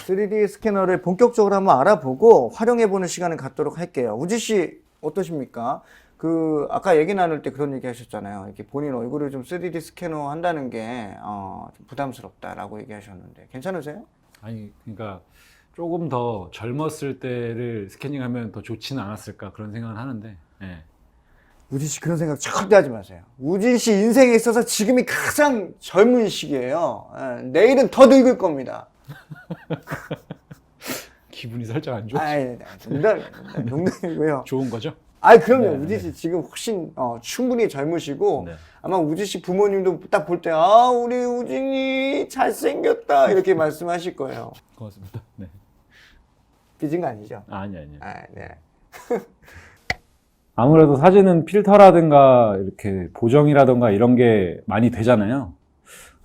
3D 스캐너를 본격적으로 한번 알아보고 활용해보는 시간을 갖도록 할게요. 우지 씨 어떠십니까? 아까 얘기 나눌 때 그런 얘기 하셨잖아요. 이렇게 본인 얼굴을 좀 3D 스캐너 한다는 게 좀 부담스럽다라고 얘기하셨는데 괜찮으세요? 아니, 그러니까 조금 더 젊었을 때를 스캐닝하면 더 좋지는 않았을까 그런 생각을 하는데. 예. 우지 씨 그런 생각 절대 하지 마세요. 우지 씨 인생에 있어서 지금이 가장 젊은 시기예요. 내일은 더 늙을 겁니다. 기분이 살짝 안 좋아. 아이, 농담이고요. 좋은 거죠? 아이, 그럼요. 네, 우지 씨 지금 훨씬 충분히 젊으시고 네. 아마 우지 씨 부모님도 딱 볼 때 아, 우리 우진이 잘생겼다 이렇게 말씀하실 거예요. 고맙습니다. 네. 삐진 거 아니죠? 아니. 아, 네. 아무래도 사진은 필터라든가 이렇게 보정이라든가 이런 게 많이 되잖아요.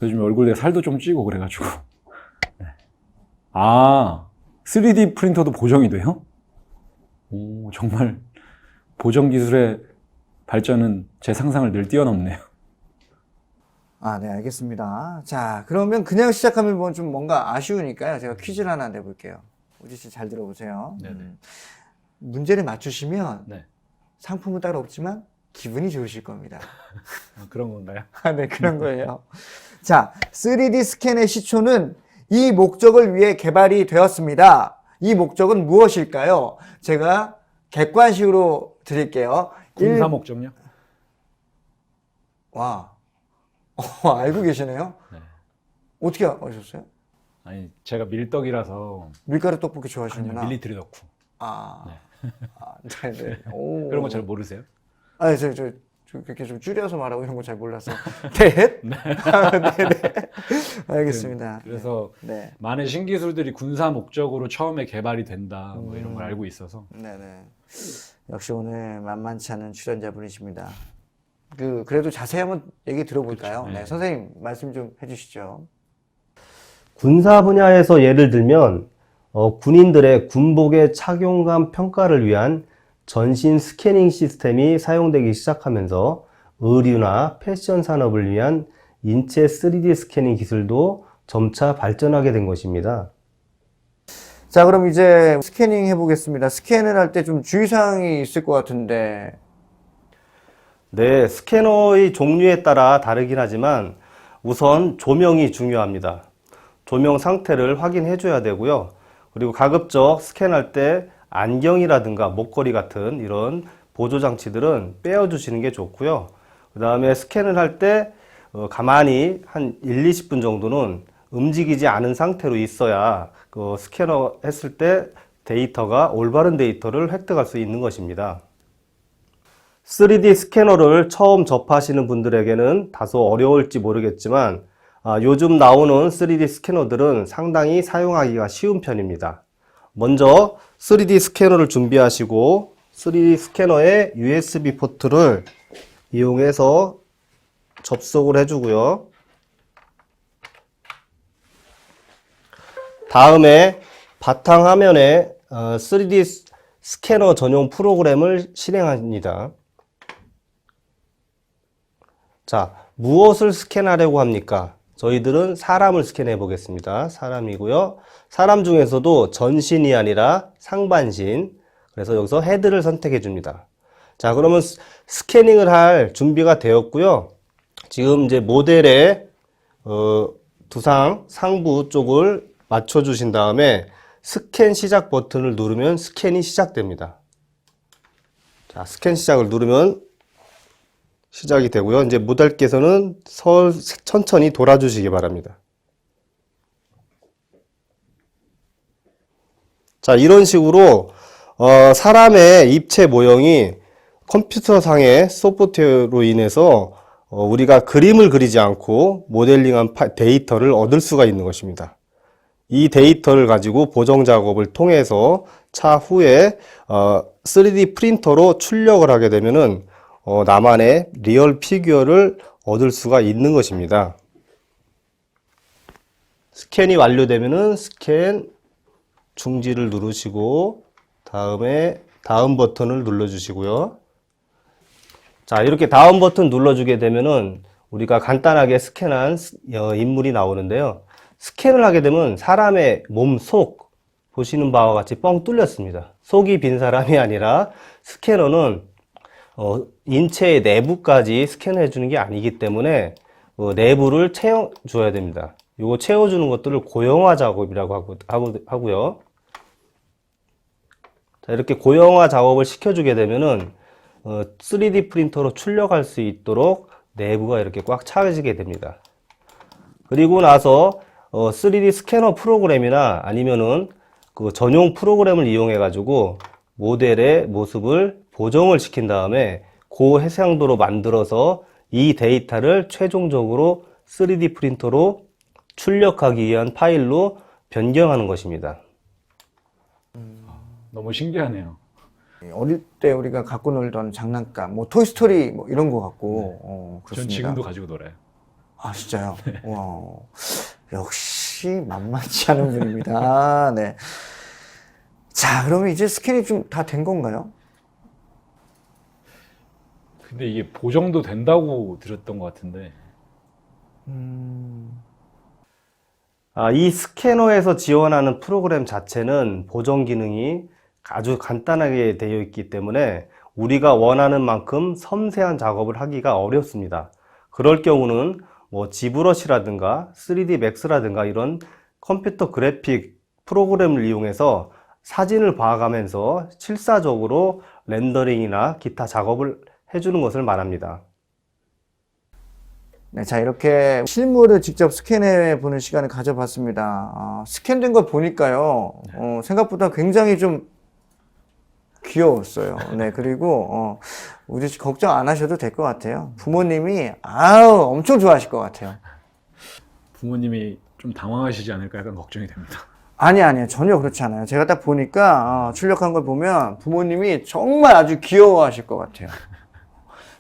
요즘 얼굴에 살도 좀 찌고 그래가지고. 네. 아, 3D 프린터도 보정이 돼요? 오, 정말 보정 기술의 발전은 제 상상을 늘 뛰어넘네요. 아, 네, 알겠습니다. 자, 그러면 그냥 시작하면 좀 뭔가 아쉬우니까요. 제가 퀴즈를 하나 내볼게요. 우지 씨 잘 들어보세요. 네네. 문제를 맞추시면 네. 상품은 따로 없지만 기분이 좋으실 겁니다. 아, 그런 건가요? 아, 네, 그런 거예요. 자, 3D 스캔의 시초는 이 목적을 위해 개발이 되었습니다. 이 목적은 무엇일까요? 제가 객관식으로 드릴게요. 군사 목적요? 와, 알고 계시네요? 네. 어떻게 아셨어요? 아니, 제가 밀떡이라서. 밀가루 떡볶이 아니요, 좋아하시는구나. 밀리터리 덕후. 아, 네. 네네. 오. 그런 거 잘 모르세요? 아니, 저 그렇게 좀 줄여서 말하고 이런 거 잘 몰라서. 네? 네네. 알겠습니다. 그래서 네. 많은 신기술들이 군사 목적으로 처음에 개발이 된다, 뭐 이런 걸 알고 있어서. 네네. 역시 오늘 만만치 않은 출연자분이십니다. 그래도 자세히 한번 얘기 들어볼까요? 그렇죠. 네. 네. 선생님, 말씀 좀 해주시죠. 군사 분야에서 예를 들면 군인들의 군복의 착용감 평가를 위한 전신 스캐닝 시스템이 사용되기 시작하면서 의류나 패션 산업을 위한 인체 3D 스캐닝 기술도 점차 발전하게 된 것입니다. 자, 그럼 이제 스캐닝 해보겠습니다. 스캔을 할 때 좀 주의사항이 있을 것 같은데. 네, 스캐너의 종류에 따라 다르긴 하지만 우선 조명이 중요합니다. 조명 상태를 확인해 줘야 되고요. 그리고 가급적 스캔할 때 안경이라든가 목걸이 같은 이런 보조 장치들은 빼어 주시는 게 좋고요. 그 다음에 스캔을 할 때 가만히 한 1, 20분 정도는 움직이지 않은 상태로 있어야 스캐너 했을 때 데이터가 올바른 데이터를 획득할 수 있는 것입니다. 3D 스캐너를 처음 접하시는 분들에게는 다소 어려울지 모르겠지만 요즘 나오는 3D 스캐너들은 상당히 사용하기가 쉬운 편입니다. 먼저 3D 스캐너를 준비하시고 3D 스캐너의 USB 포트를 이용해서 접속을 해주고요. 다음에 바탕화면에 3D 스캐너 전용 프로그램을 실행합니다. 자, 무엇을 스캔하려고 합니까? 저희들은 사람을 스캔해 보겠습니다. 사람이고요. 사람 중에서도 전신이 아니라 상반신. 그래서 여기서 헤드를 선택해 줍니다. 자, 그러면 스캐닝을 할 준비가 되었고요. 지금 이제 모델의 두상 상부 쪽을 맞춰 주신 다음에 스캔 시작 버튼을 누르면 스캔이 시작됩니다. 자, 스캔 시작을 누르면 시작이 되고요. 이제 모델께서는 천천히 돌아주시기 바랍니다. 자, 이런 식으로 사람의 입체 모형이 컴퓨터상의 소프트웨어로 인해서 우리가 그림을 그리지 않고 모델링한 데이터를 얻을 수가 있는 것입니다. 이 데이터를 가지고 보정 작업을 통해서 차후에 3D 프린터로 출력을 하게 되면은 나만의 리얼 피규어를 얻을 수가 있는 것입니다. 스캔이 완료되면은 스캔 중지를 누르시고 다음에 다음 버튼을 눌러주시고요. 자, 이렇게 다음 버튼 눌러주게 되면은 우리가 간단하게 스캔한 인물이 나오는데요. 스캔을 하게 되면 사람의 몸 속 보시는 바와 같이 뻥 뚫렸습니다. 속이 빈 사람이 아니라 스캐너는 인체의 내부까지 스캔해 주는 게 아니기 때문에 내부를 채워줘야 됩니다. 이거 채워주는 것들을 고형화 작업이라고 하고요. 자, 이렇게 고형화 작업을 시켜주게 되면은 3D 프린터로 출력할 수 있도록 내부가 이렇게 꽉 차지게 됩니다. 그리고 나서 3D 스캐너 프로그램이나 아니면은 그 전용 프로그램을 이용해 가지고 모델의 모습을 보정을 시킨 다음에 고해상도로 만들어서 이 데이터를 최종적으로 3D 프린터로 출력하기 위한 파일로 변경하는 것입니다. 너무 신기하네요. 어릴 때 우리가 갖고 놀던 장난감, 뭐 토이스토리 뭐 이런 거 갖고 전 그렇습니다. 지금도 가지고 놀아요. 아 진짜요? 와, 역시 만만치 않은 분입니다. 네. 자, 그러면 이제 스캔이 좀 다 된 건가요? 근데 이게 보정도 된다고 들었던 것 같은데. 이 스캐너에서 지원하는 프로그램 자체는 보정 기능이 아주 간단하게 되어 있기 때문에 우리가 원하는 만큼 섬세한 작업을 하기가 어렵습니다. 그럴 경우는 뭐 지브러시라든가 3D 맥스라든가 이런 컴퓨터 그래픽 프로그램을 이용해서 사진을 봐가면서 실사적으로 렌더링이나 기타 작업을 해주는 것을 말합니다. 네, 자, 이렇게 실물을 직접 스캔해 보는 시간을 가져봤습니다. 스캔된 걸 보니까요, 생각보다 굉장히 좀 귀여웠어요. 네, 그리고, 우지 씨 걱정 안 하셔도 될 것 같아요. 부모님이, 엄청 좋아하실 것 같아요. 부모님이 좀 당황하시지 않을까 약간 걱정이 됩니다. 아니요. 전혀 그렇지 않아요. 제가 딱 보니까, 출력한 걸 보면 부모님이 정말 아주 귀여워하실 것 같아요.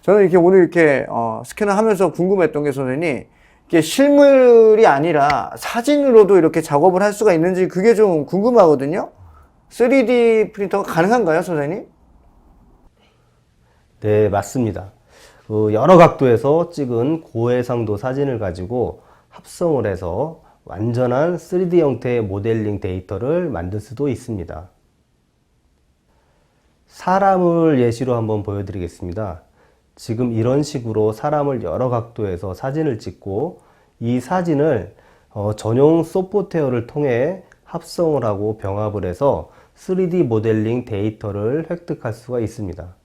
저는 이렇게 오늘 이렇게, 스캔을 하면서 궁금했던 게 선생님, 이게 실물이 아니라 사진으로도 이렇게 작업을 할 수가 있는지 그게 좀 궁금하거든요? 3D 프린터가 가능한가요, 선생님? 네, 맞습니다. 여러 각도에서 찍은 고해상도 사진을 가지고 합성을 해서 완전한 3D 형태의 모델링 데이터를 만들 수도 있습니다. 사람을 예시로 한번 보여드리겠습니다. 지금 이런 식으로 사람을 여러 각도에서 사진을 찍고 이 사진을 전용 소프트웨어를 통해 합성을 하고 병합을 해서 3D 모델링 데이터를 획득할 수가 있습니다.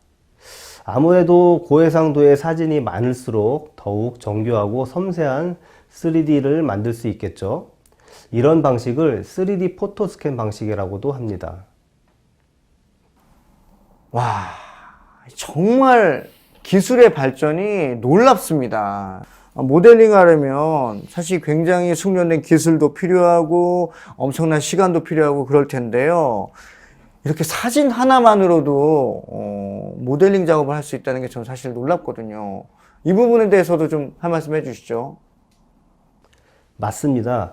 아무래도 고해상도의 사진이 많을수록 더욱 정교하고 섬세한 3D를 만들 수 있겠죠. 이런 방식을 3D 포토 스캔 방식이라고도 합니다. 와, 정말 기술의 발전이 놀랍습니다. 모델링 하려면 사실 굉장히 숙련된 기술도 필요하고 엄청난 시간도 필요하고 그럴 텐데요. 이렇게 사진 하나만으로도 모델링 작업을 할 수 있다는 게 저는 사실 놀랍거든요. 이 부분에 대해서도 좀 한 말씀 해주시죠. 맞습니다.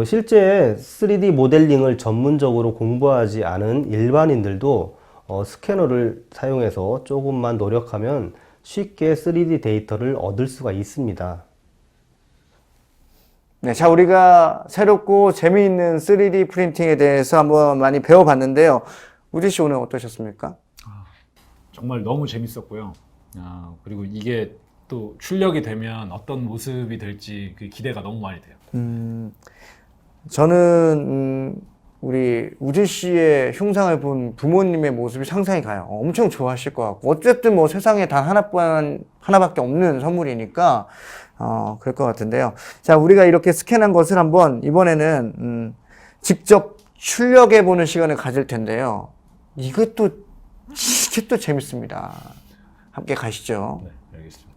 실제 3D 모델링을 전문적으로 공부하지 않은 일반인들도 스캐너를 사용해서 조금만 노력하면 쉽게 3D 데이터를 얻을 수가 있습니다. 네, 자, 우리가 새롭고 재미있는 3D 프린팅에 대해서 한번 많이 배워봤는데요. 우지 씨 오늘 어떠셨습니까? 정말 너무 재밌었고요. 그리고 이게 또 출력이 되면 어떤 모습이 될지 그 기대가 너무 많이 돼요. 저는 우리 우지 씨의 흉상을 본 부모님의 모습이 상상이 가요. 엄청 좋아하실 것 같고 어쨌든 뭐 세상에 단 하나밖에 없는 선물이니까 그럴 것 같은데요. 자, 우리가 이렇게 스캔한 것을 한번 이번에는 직접 출력해 보는 시간을 가질 텐데요. 이게 또 재밌습니다. 함께 가시죠. 네, 알겠습니다.